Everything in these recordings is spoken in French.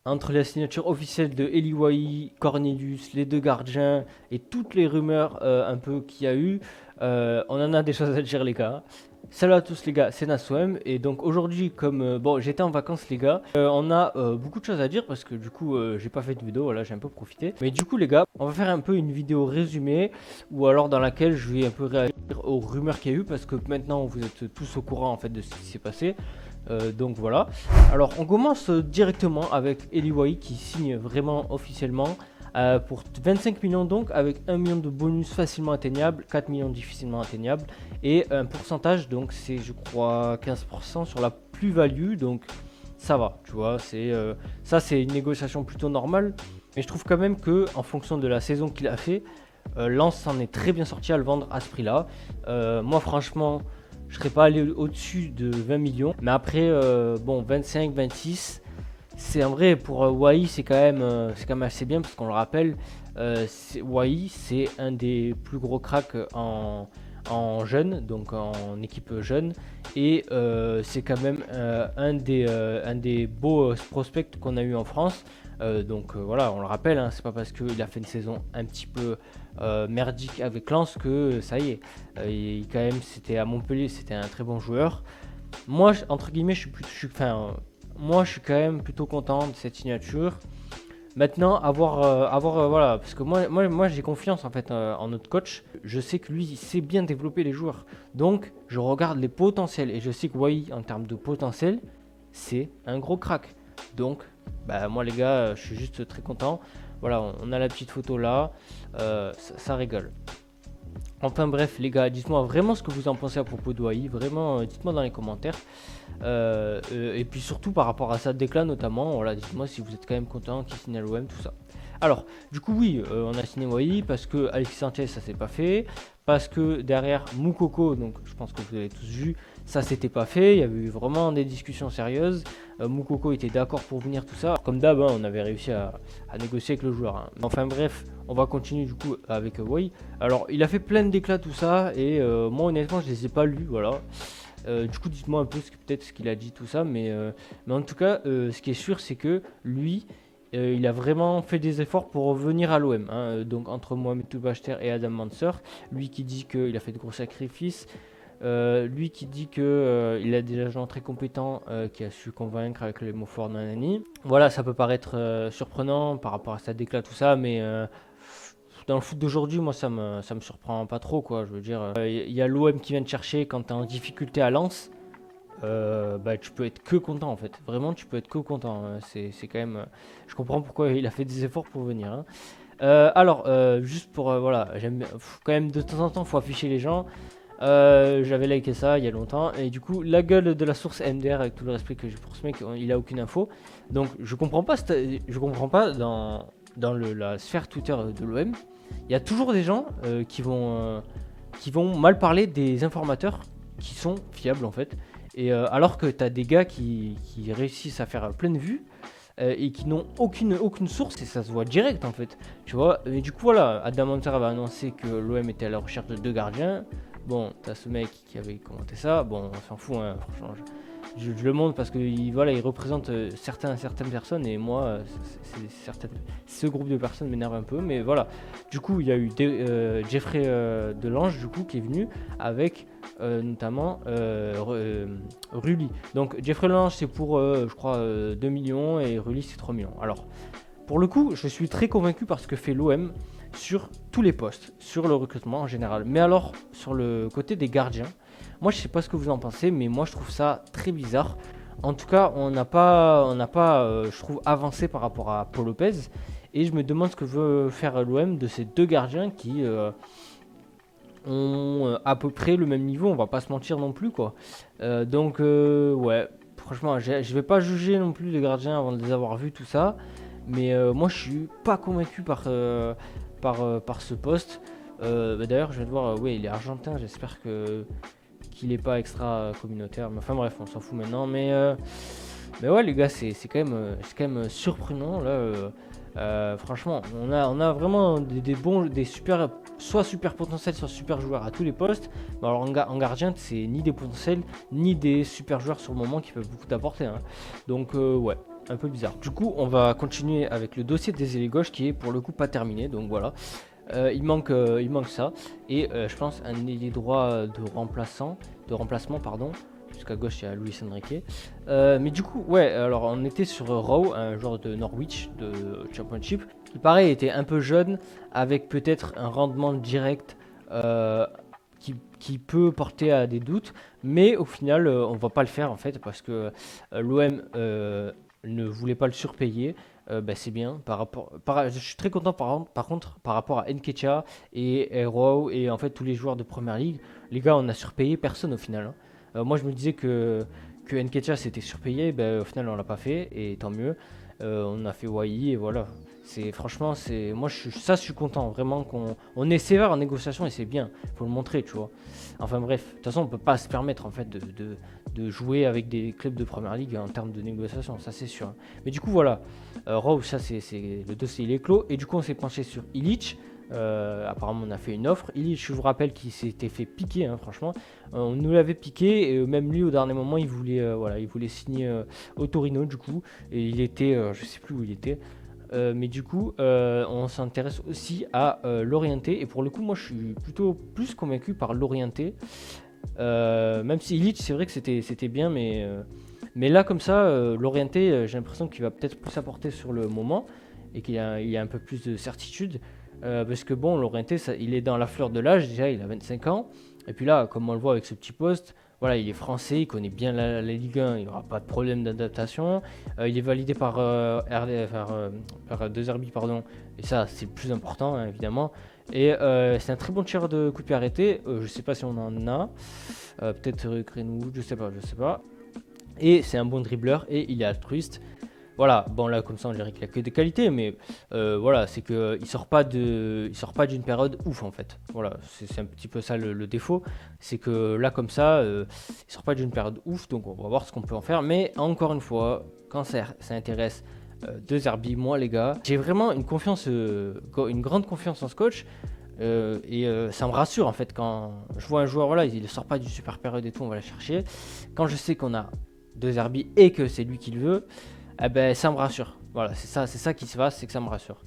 entre la signature officielle de Eli Wahi, Cornelius, les deux gardiens et toutes les rumeurs un peu qu'il y a eu, on en a des choses à dire les gars. Salut à tous les gars, c'est Naswem et donc aujourd'hui comme bon j'étais en vacances les gars, on a beaucoup de choses à dire parce que du coup j'ai pas fait de vidéo, voilà j'ai un peu profité. Mais du coup les gars, on va faire un peu une vidéo résumée ou alors dans laquelle je vais un peu réagir aux rumeurs qu'il y a eu parce que maintenant vous êtes tous au courant en fait de ce qui s'est passé. Donc voilà. Alors on commence directement avec Eli Wahi qui signe vraiment officiellement pour 25 millions donc avec 1 million de bonus facilement atteignable, 4 millions difficilement atteignables et un pourcentage donc c'est je crois 15% sur la plus-value donc ça va tu vois ça c'est une négociation plutôt normale mais je trouve quand même que en fonction de la saison qu'il a fait Lens s'en est très bien sorti à le vendre à ce prix là. Moi franchement je serais pas allé au-dessus de 20 millions. Mais après, bon, 25, 26, c'est en vrai pour Wahi, c'est quand même assez bien parce qu'on le rappelle, Wahi, c'est un des plus gros cracks en jeune, donc en équipe jeune. Et c'est quand même un des beaux prospects qu'on a eu en France. Donc voilà, on le rappelle, hein, c'est pas parce qu'il a fait une saison un petit peu merdique avec Lens que ça y est. Quand même, c'était à Montpellier, c'était un très bon joueur. Moi, entre guillemets, moi, je suis quand même plutôt content de cette signature. Maintenant, voilà, parce que moi j'ai confiance en fait en notre coach. Je sais que lui, il sait bien développer les joueurs. Donc, je regarde les potentiels et je sais que Wai, en termes de potentiel, c'est un gros crack. Donc, bah, moi les gars, je suis juste très content. Voilà, on a la petite photo là, ça rigole. Enfin bref les gars, dites-moi vraiment ce que vous en pensez à propos de Wai, vraiment dites-moi dans les commentaires. Et puis surtout par rapport à sa déclat notamment, voilà, dites-moi si vous êtes quand même content qu'il signe à l'OM, tout ça. Alors, du coup oui, on a signé Wai parce que Alexis Sanchez ça s'est pas fait, parce que derrière Moukoko, donc je pense que vous avez tous vu, ça s'était pas fait, il y avait eu vraiment des discussions sérieuses. Moukoko était d'accord pour venir, tout ça. Comme d'hab, hein, on avait réussi à négocier avec le joueur. Hein. Enfin bref, on va continuer du coup avec Wai. Alors, il a fait plein d'éclats, tout ça, et moi honnêtement, je les ai pas lus, voilà. Du coup, dites-moi un peu peut-être ce qu'il a dit, tout ça, mais en tout cas, ce qui est sûr, c'est que lui, il a vraiment fait des efforts pour revenir à l'OM. Hein. Donc, entre Mohamed Toubachter et Adam Mansour, lui qui dit qu'il a fait de gros sacrifices, lui qui dit qu'il a des agents très compétents qui a su convaincre avec les mots forts nanani. Voilà, ça peut paraître surprenant par rapport à sa déclat, tout ça, mais dans le foot d'aujourd'hui, moi, ça me surprend pas trop, quoi. Je veux dire, il y a l'OM qui vient te chercher quand tu es en difficulté à Lens. Bah, tu peux être que content, en fait. Vraiment, tu peux être que content. Hein. C'est quand même. Je comprends pourquoi il a fait des efforts pour venir. Hein. Alors, juste pour. Voilà, j'aime quand même de temps en temps, faut afficher les gens. J'avais liké ça il y a longtemps. Et du coup, la gueule de la source MDR, avec tout le respect que j'ai pour ce mec, il a aucune info. Donc, je comprends pas dans la sphère Twitter de l'OM. Il y a toujours des gens qui vont mal parler des informateurs qui sont fiables en fait. Et alors que tu as des gars qui réussissent à faire plein de vues et qui n'ont aucune source et ça se voit direct en fait. Tu vois, et du coup voilà, Adam Hunter avait annoncé que l'OM était à la recherche de deux gardiens. Bon, t'as ce mec qui avait commenté ça, bon, on s'en fout, hein, franchement. Je le montre parce que voilà, il représente certaines personnes et moi, ce groupe de personnes m'énerve un peu. Mais voilà, du coup, il y a eu Jeffrey Delange du coup, qui est venu avec notamment Rulli. Donc Jeffrey Delange, c'est pour, je crois, 2 millions et Rulli, c'est 3 millions. Alors, pour le coup, je suis très convaincu par ce que fait l'OM sur tous les postes, sur le recrutement en général. Mais alors, sur le côté des gardiens, moi je sais pas ce que vous en pensez, mais moi je trouve ça très bizarre. En tout cas, on n'a pas, je trouve, avancé par rapport à Paul Lopez. Et je me demande ce que veut faire l'OM de ces deux gardiens qui ont à peu près le même niveau, on va pas se mentir non plus, quoi. Donc, ouais, franchement, je vais pas juger non plus les gardiens avant de les avoir vus, tout ça. Mais moi je suis pas convaincu par ce poste. Bah, d'ailleurs, je vais voir, ouais, il est argentin, j'espère qu'il est pas extra communautaire. Mais enfin bref, on s'en fout maintenant. Mais ouais, les gars, c'est quand même surprenant là. Franchement, on a vraiment des bons, des super, soit super potentiels, soit super joueurs à tous les postes. Mais alors en gardien, c'est ni des potentiels, ni des super joueurs sur le moment qui peuvent beaucoup t'apporter. Hein. Donc ouais. un peu bizarre. Du coup, on va continuer avec le dossier des ailiers gauche qui est pour le coup pas terminé. Donc voilà, il manque ça. Et je pense un ailier droit de remplacement, pardon. Jusqu'à gauche, il y a Luis Enrique. Mais du coup, ouais, alors on était sur Rowe, un joueur de Norwich, de Championship, qui pareil était un peu jeune, avec peut-être un rendement direct qui peut porter à des doutes. Mais au final, on va pas le faire en fait, parce que l'OM ne voulait pas le surpayer. C'est bien je suis très content par contre par rapport à Nketiah et Rowe et en fait tous les joueurs de Première Ligue. Les gars, on a surpayé personne au final, hein. Moi je me disais que Nketiah c'était surpayé, au final on l'a pas fait et tant mieux. On a fait Wai et voilà. C'est franchement c'est moi je suis content vraiment qu'on est sévère en négociation et c'est bien, faut le montrer, tu vois. Enfin bref, de toute façon on peut pas se permettre en fait de jouer avec des clubs de Première Ligue en termes de négociation, ça c'est sûr. Mais du coup voilà, Rowe, ça c'est le dossier il est clos et du coup on s'est penché sur Illich. Apparemment on a fait une offre. Illich, je vous rappelle qu'il s'était fait piquer, hein, franchement. On nous l'avait piqué et même lui au dernier moment il voulait il voulait signer au Torino du coup et il était je sais plus où il était. Mais du coup, on s'intéresse aussi à l'orienté. Et pour le coup, moi, je suis plutôt plus convaincu par l'orienté. Même si Illich, c'est vrai que c'était bien, mais là, comme ça, l'orienté, j'ai l'impression qu'il va peut-être plus apporter sur le moment et il y a un peu plus de certitude. Parce que bon, l'orienté, il est dans la fleur de l'âge, déjà, il a 25 ans. Et puis là, comme on le voit avec ce petit poste, voilà, il est français, il connaît bien la Ligue 1, il n'y aura pas de problème d'adaptation. Il est validé par, par 2RB, pardon, et ça, c'est le plus important, hein, évidemment. Et c'est un très bon tireur de coup de pied arrêté. Je sais pas si on en a. Peut-être Greenwood, je sais pas. Et c'est un bon dribbleur et il est altruiste. Voilà, bon là comme ça on dirait qu'il a que des qualités, mais voilà, c'est que il sort pas d'une période ouf en fait. Voilà, c'est un petit peu ça le défaut, c'est que là comme ça, il sort pas d'une période ouf, donc on va voir ce qu'on peut en faire. Mais encore une fois, quand ça intéresse De Zerbi, moi les gars, j'ai vraiment une grande confiance en ce coach. Ça me rassure en fait quand je vois un joueur, voilà, il ne sort pas d'une super période et tout, on va la chercher. Quand je sais qu'on a De Zerbi et que c'est lui qui le veut, eh ben, ça me rassure. Voilà, c'est ça qui se passe, c'est que ça me rassure.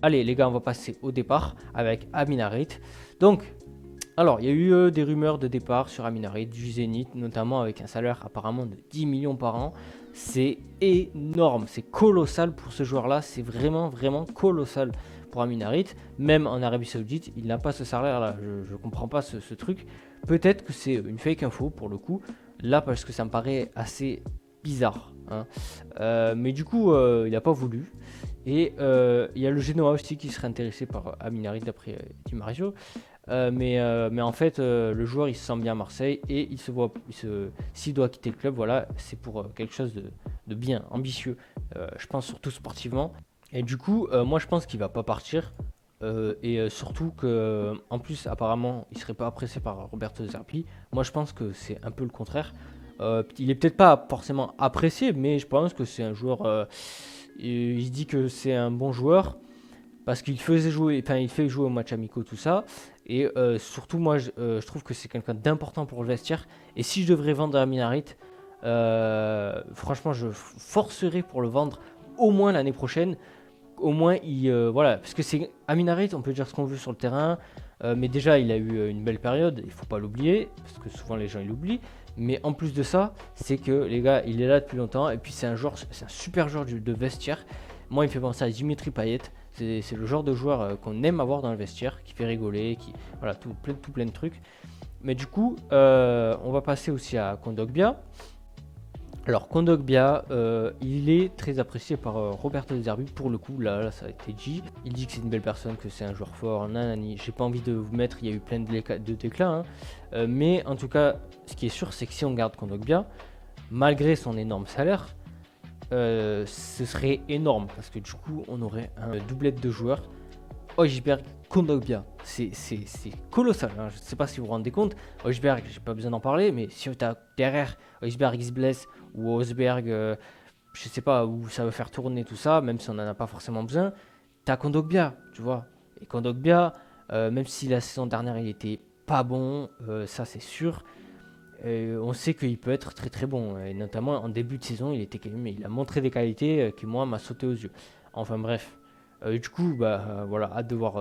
Allez, les gars, on va passer au départ avec Amin Harit. Donc, alors, il y a eu des rumeurs de départ sur Amin Harit, du Zénith, notamment avec un salaire apparemment de 10 millions par an. C'est énorme, c'est colossal pour ce joueur-là, c'est vraiment, vraiment colossal pour Amin Harit. Même en Arabie Saoudite, il n'a pas ce salaire-là, je ne comprends pas ce truc. Peut-être que c'est une fake info pour le coup, là parce que ça me paraît assez bizarre, hein. Mais du coup, il n'a pas voulu. Et il y a le Genoa aussi qui serait intéressé par Amin Harit d'après Di Marzio. Mais en fait, le joueur il se sent bien à Marseille et s'il doit quitter le club, voilà, c'est pour quelque chose de bien, ambitieux, je pense surtout sportivement. Et du coup, moi je pense qu'il va pas partir. Surtout que en plus apparemment il serait pas apprécié par Roberto Zerbi. Moi je pense que c'est un peu le contraire. Il est peut-être pas forcément apprécié, mais je pense que c'est un joueur. Il se dit que c'est un bon joueur parce qu'il faisait jouer, enfin il fait jouer au match amicaux tout ça. Et surtout moi je trouve que c'est quelqu'un d'important pour le vestiaire. Et si je devrais vendre à Minarit, franchement je forcerai pour le vendre au moins l'année prochaine. Au moins voilà, parce que c'est Amin Harit, on peut dire ce qu'on veut sur le terrain, mais déjà il a eu une belle période, il faut pas l'oublier parce que souvent les gens ils l'oublient. Mais en plus de ça, c'est que les gars, il est là depuis longtemps et puis c'est un super joueur de vestiaire. Moi, il me fait penser à Dimitri Payet. C'est le genre de joueur qu'on aime avoir dans le vestiaire, qui fait rigoler, voilà, tout plein de trucs. Mais du coup, on va passer aussi à Kondogbia. Alors Kondogbia, il est très apprécié par Roberto De Zerbi pour le coup, là ça a été dit. Il dit que c'est une belle personne, que c'est un joueur fort, nanani. J'ai pas envie de vous mettre, il y a eu plein de déclats, hein. Mais en tout cas, ce qui est sûr, c'est que si on garde Kondogbia, malgré son énorme salaire, ce serait énorme parce que du coup, on aurait un doublette de joueurs. Højbjerg, Kondogbia, c'est colossal, hein. Je ne sais pas si vous vous rendez compte. Højbjerg, j'ai pas besoin d'en parler, mais si tu as derrière Højbjerg il se blesse ou Osberg, je sais pas, où ça va faire tourner tout ça, même si on n'en a pas forcément besoin, tu as Kondogbia, tu vois. Et Kondogbia, même si la saison dernière il était pas bon, ça c'est sûr, on sait qu'il peut être très très bon. Et notamment en début de saison, il a montré des qualités qui moi m'a sauté aux yeux. Enfin bref. Du coup, voilà, hâte de voir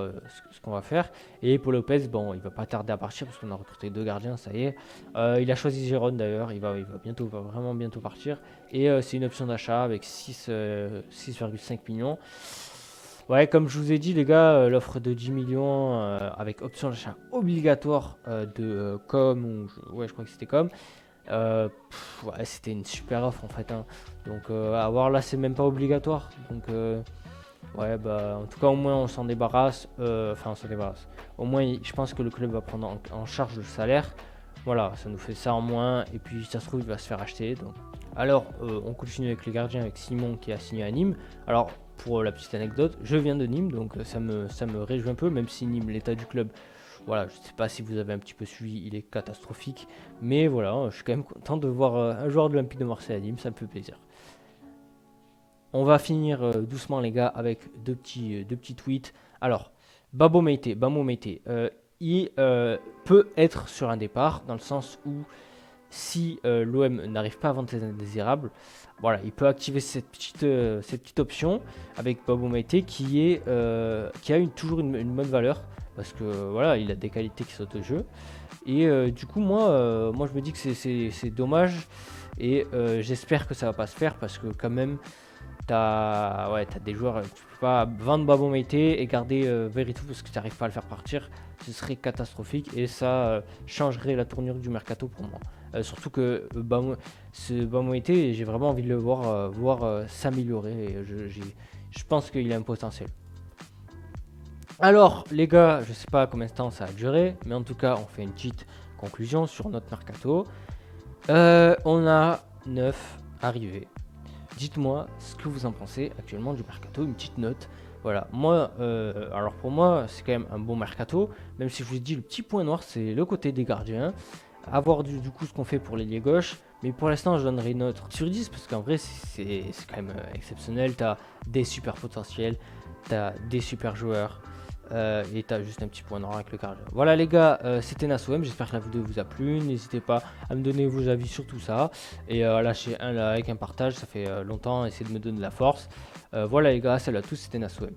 ce qu'on va faire. Et Paul Lopez, bon, il va pas tarder à partir parce qu'on a recruté 2 gardiens, ça y est. Il a choisi Gérone d'ailleurs, il va vraiment bientôt partir. Et c'est une option d'achat avec 6,5 millions. Ouais, comme je vous ai dit, les gars, l'offre de 10 millions avec option d'achat obligatoire Com, ouais, je crois que c'était Com. Ouais, c'était une super offre en fait, hein. Donc, à voir là, c'est même pas obligatoire. Donc, ouais, en tout cas, au moins, on s'en débarrasse. Enfin, on s'en débarrasse. Au moins, je pense que le club va prendre en charge le salaire. Voilà, ça nous fait ça en moins. Et puis, ça se trouve, il va se faire acheter. Donc. Alors, on continue avec les gardiens, avec Simon qui a signé à Nîmes. Alors, pour la petite anecdote, je viens de Nîmes, donc ça me réjouit un peu, même si Nîmes, l'état du club, voilà, je ne sais pas si vous avez un petit peu suivi, il est catastrophique. Mais voilà, je suis quand même content de voir un joueur de l'Olympique de Marseille à Nîmes, ça me fait plaisir. On va finir doucement, les gars, avec deux petits tweets. Alors, Bamo Meite, il peut être sur un départ, dans le sens où si l'OM n'arrive pas à vendre ses indésirables, voilà, il peut activer cette petite option avec Babo Meite qui a toujours une bonne valeur parce que voilà, il a des qualités qui sautent au jeu. Et du coup, moi je me dis que c'est dommage et j'espère que ça va pas se faire parce que quand même, t'as des joueurs, tu peux pas vendre Babo Meite et garder Veretout parce que tu n'arrives pas à le faire partir. Ce serait catastrophique et ça changerait la tournure du mercato pour moi. Surtout que ce Babo Meite, j'ai vraiment envie de le voir s'améliorer. Et je pense qu'il a un potentiel. Alors, les gars, je sais pas combien de temps ça a duré, mais en tout cas, on fait une petite conclusion sur notre mercato. On a 9 arrivées. Dites-moi ce que vous en pensez actuellement du mercato, une petite note. Voilà, moi, alors pour moi, c'est quand même un bon mercato, même si je vous ai dit le petit point noir, c'est le côté des gardiens. À voir du coup ce qu'on fait pour l'ailier gauche, mais pour l'instant, je donnerai une note sur 10 parce qu'en vrai, c'est quand même exceptionnel. Tu as des super potentiels, tu as des super joueurs. Et t'as juste un petit point noir avec le gardien. Voilà les gars, c'était Nassoem, j'espère que la vidéo vous a plu. N'hésitez pas à me donner vos avis sur tout ça. Et à lâcher un like, un partage, ça fait longtemps, essayez de me donner de la force. Voilà les gars, salut à tous, c'était Nassoem.